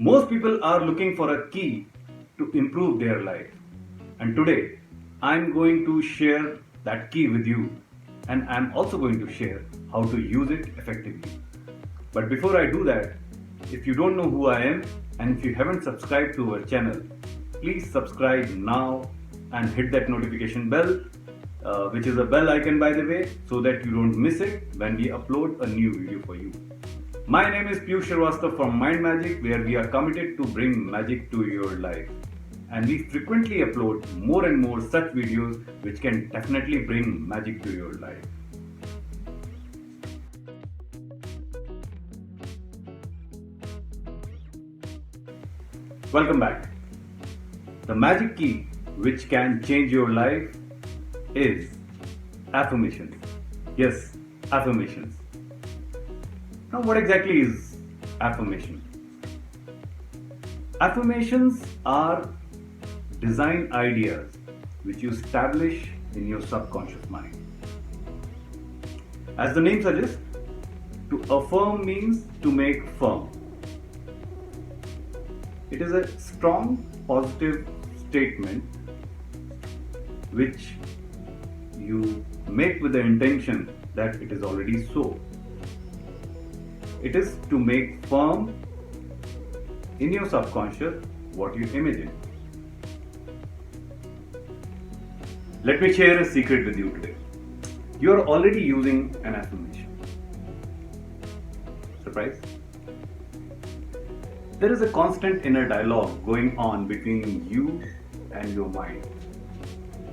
Most people are looking for a key to improve their life. And today, I'm going to share that key with you. And I'm also going to share how to use it effectively. But before I do that, if you don't know who I am and if you haven't subscribed to our channel, please subscribe now and hit that notification bell, which is a bell icon by the way, so that you don't miss it when we upload a new video for you. My name is Piyush Srivastava from Mind Magic, where we are committed to bring magic to your life. And we frequently upload more and more such videos which can definitely bring magic to your life. Welcome back. The magic key which can change your life is affirmations. Yes, affirmations. Now, what exactly is affirmation? Affirmations are design ideas which you establish in your subconscious mind. As the name suggests, to affirm means to make firm. It is a strong positive statement which you make with the intention that it is already so. It is to make firm in your subconscious what you imagine. Let me share a secret with you today. You are already using an affirmation. Surprise? There is a constant inner dialogue going on between you and your mind.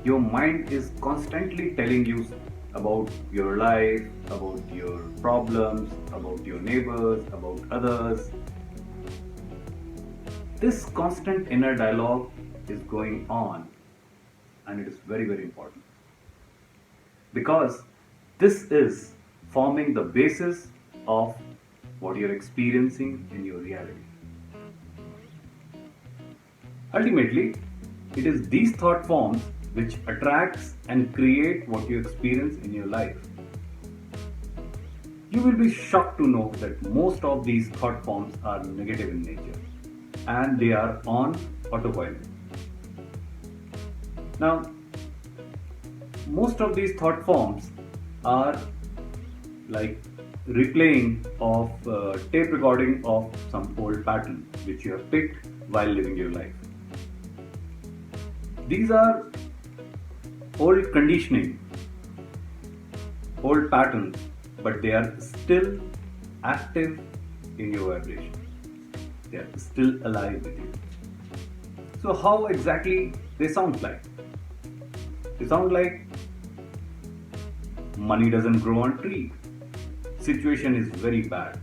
Your mind is constantly telling you about your life, about your problems, about your neighbors, about others. This constant inner dialogue is going on, and it is very, very important. Because this is forming the basis of what you're experiencing in your reality. Ultimately, it is these thought forms which attracts and create what you experience in your life. You will be shocked to know that most of these thought forms are negative in nature and they are on autopilot. Now, most of these thought forms are like replaying of tape recording of some old pattern which you have picked while living your life. These are old conditioning, old patterns, but they are still active in your vibration. They are still alive with you. So how exactly they sound like? They sound like money doesn't grow on tree. Situation is very bad.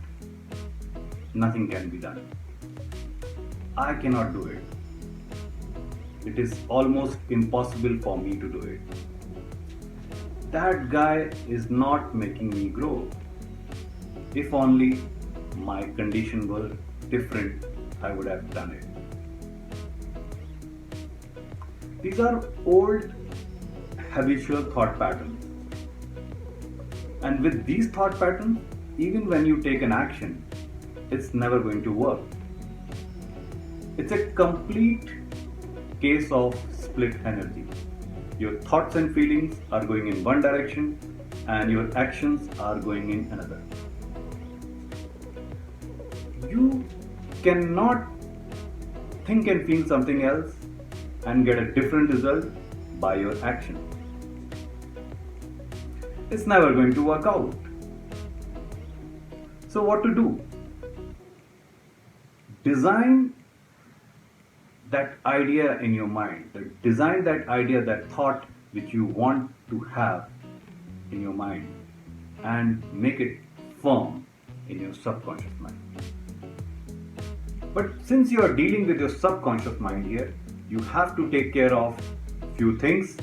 Nothing can be done. I cannot do it. It is almost impossible for me to do it. That guy is not making me grow. If only my condition were different, I would have done it. These are old habitual thought patterns. And with these thought patterns, even when you take an action, it's never going to work. It's a complete case of split energy. Your thoughts and feelings are going in one direction and your actions are going in another. You cannot think and feel something else and get a different result by your action. It's never going to work out. So what to do? Design that idea in your mind, design that idea, that thought which you want to have in your mind and make it firm in your subconscious mind. But since you are dealing with your subconscious mind here, you have to take care of few things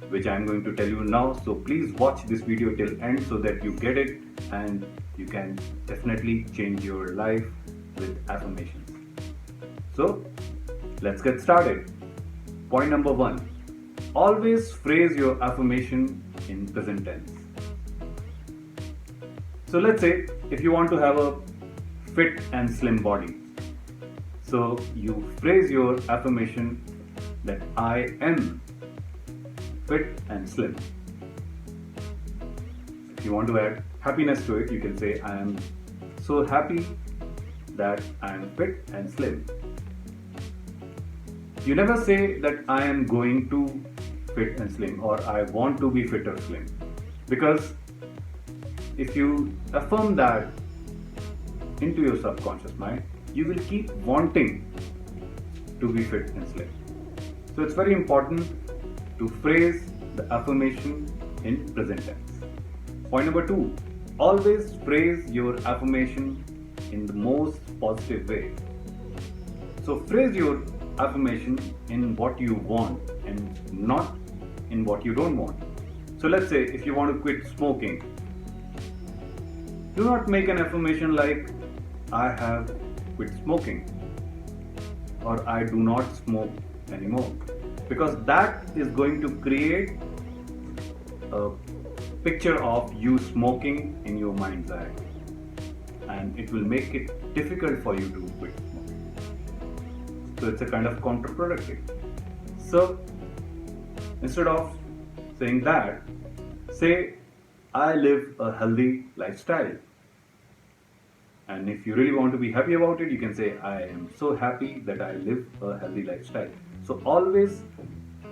which I am going to tell you now. So please watch this video till end so that you get it and you can definitely change your life with affirmations. So let's get started. Point number 1. Always phrase your affirmation in present tense. So let's say if you want to have a fit and slim body, So you phrase your affirmation that I am fit and slim. If you want to add happiness to it, you can say I am so happy that I am fit and slim. You never say that I am going to fit and slim or I want to be fit or slim, because if you affirm that into your subconscious mind, you will keep wanting to be fit and slim. So it's very important to phrase the affirmation in present tense. Point number 2, always phrase your affirmation in the most positive way. So phrase your affirmation in what you want and not in what you don't want. So let's say if you want to quit smoking, do not make an affirmation like I have quit smoking or I do not smoke anymore, because that is going to create a picture of you smoking in your mind's eye, and it will make it difficult for you to quit smoking. So it's a kind of counterproductive. So instead of saying that, say I live a healthy lifestyle. And if you really want to be happy about it, you can say I am so happy that I live a healthy lifestyle. So always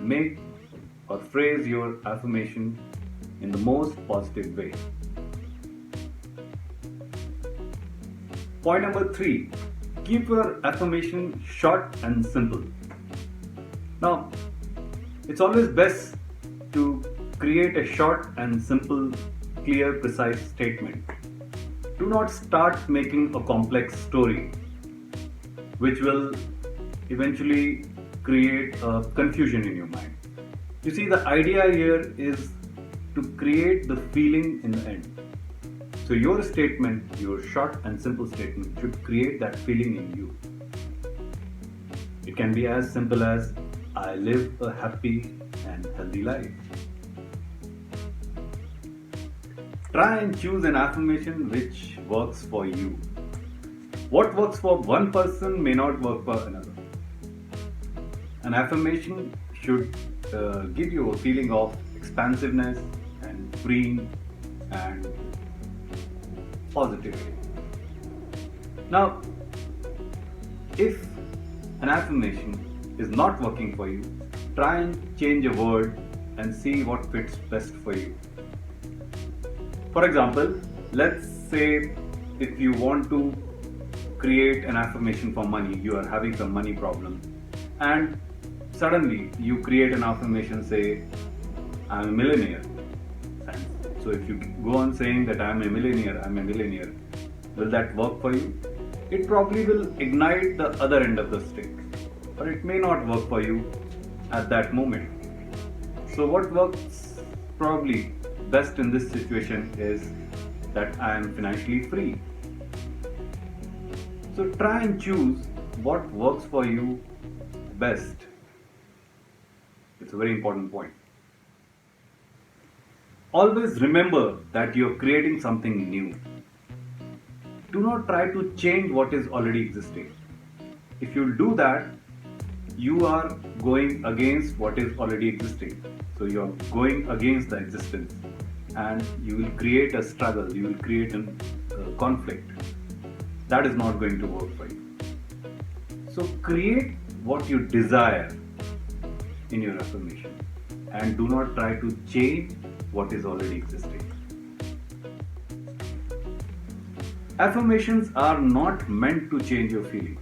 make or phrase your affirmation in the most positive way. Point number 3, keep your affirmation short and simple. Now, it's always best to create a short and simple, clear, precise statement. Do not start making a complex story, which will eventually create a confusion in your mind. You see, the idea here is to create the feeling in the end. So your statement, your short and simple statement, should create that feeling in you. It can be as simple as I live a happy and healthy life. Try and choose an affirmation which works for you. What works for one person may not work for another. An affirmation should give you a feeling of expansiveness and freeing and positivity. Now, if an affirmation is not working for you, try and change a word and see what fits best for you. For example, let's say if you want to create an affirmation for money, you are having some money problem, and suddenly you create an affirmation, say, I'm a millionaire. And so if you go on saying that I'm a millionaire, will that work for you? It probably will ignite the other end of the stick, or it may not work for you at that moment. So what works probably best in this situation is that I am financially free. So try and choose what works for you best. It's a very important point. Always remember that you're creating something new. Do not try to change what is already existing. If you do that, you are going against what is already existing. So you are going against the existence, and you will create a struggle, you will create a conflict. That is not going to work for you. So create what you desire in your affirmation, and do not try to change what is already existing. Affirmations are not meant to change your feeling.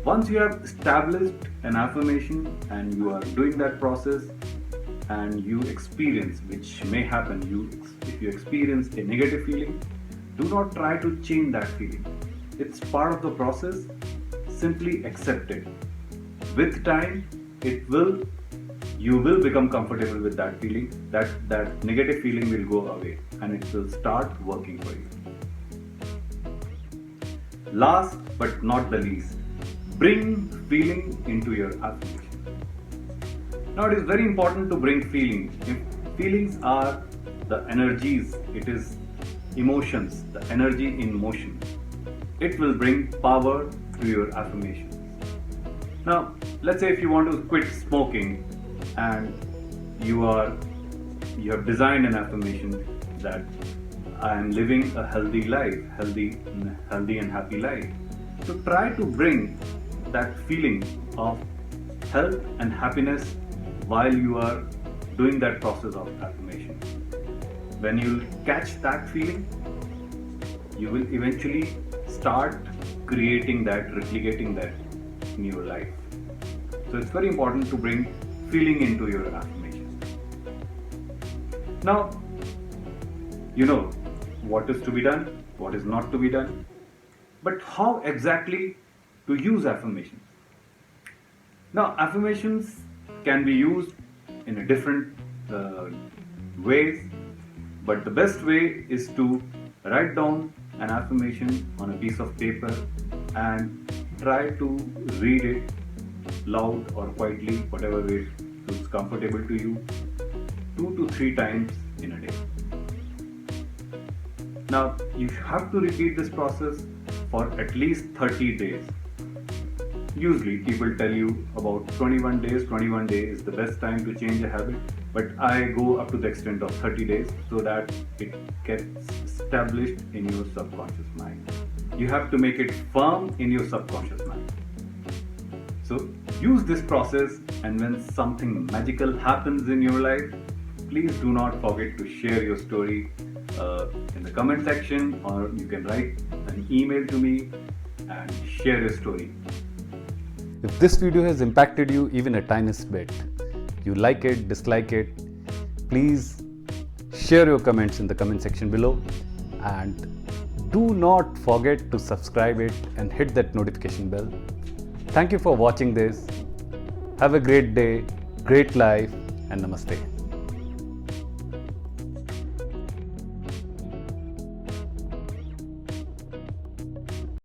Once you have established an affirmation and you are doing that process, and you experience, which may happen, if you experience a negative feeling, do not try to change that feeling. It's part of the process. Simply accept it. With time, you will become comfortable with that feeling. That negative feeling will go away, and it will start working for you. Last but not the least, bring feeling into your affirmation. Now, it is very important to bring feelings. If feelings are the energies, it is emotions, the energy in motion. It will bring power to your affirmations. Now, let's say if you want to quit smoking and you have designed an affirmation that I am living a healthy life, healthy and happy life. So try to bring that feeling of health and happiness while you are doing that process of affirmation. When you catch that feeling, you will eventually start creating that, replicating that in your life. So it's very important to bring feeling into your affirmations. Now, you know what is to be done, what is not to be done, but how exactly to use affirmations. Now, affirmations can be used in a different ways, but the best way is to write down an affirmation on a piece of paper and try to read it loud or quietly, whatever way feels comfortable to you, 2 to 3 times in a day. Now, you have to repeat this process for at least 30 days. Usually, people tell you about 21 days. 21 days is the best time to change a habit, but I go up to the extent of 30 days so that it gets established in your subconscious mind. You have to make it firm in your subconscious mind. So, use this process, and when something magical happens in your life, please do not forget to share your story in the comment section, or you can write an email to me and share your story. If this video has impacted you even a tiniest bit, you like it, dislike it, please share your comments in the comment section below, and do not forget to subscribe it and hit that notification bell. Thank you for watching this. Have a great day, great life, and namaste.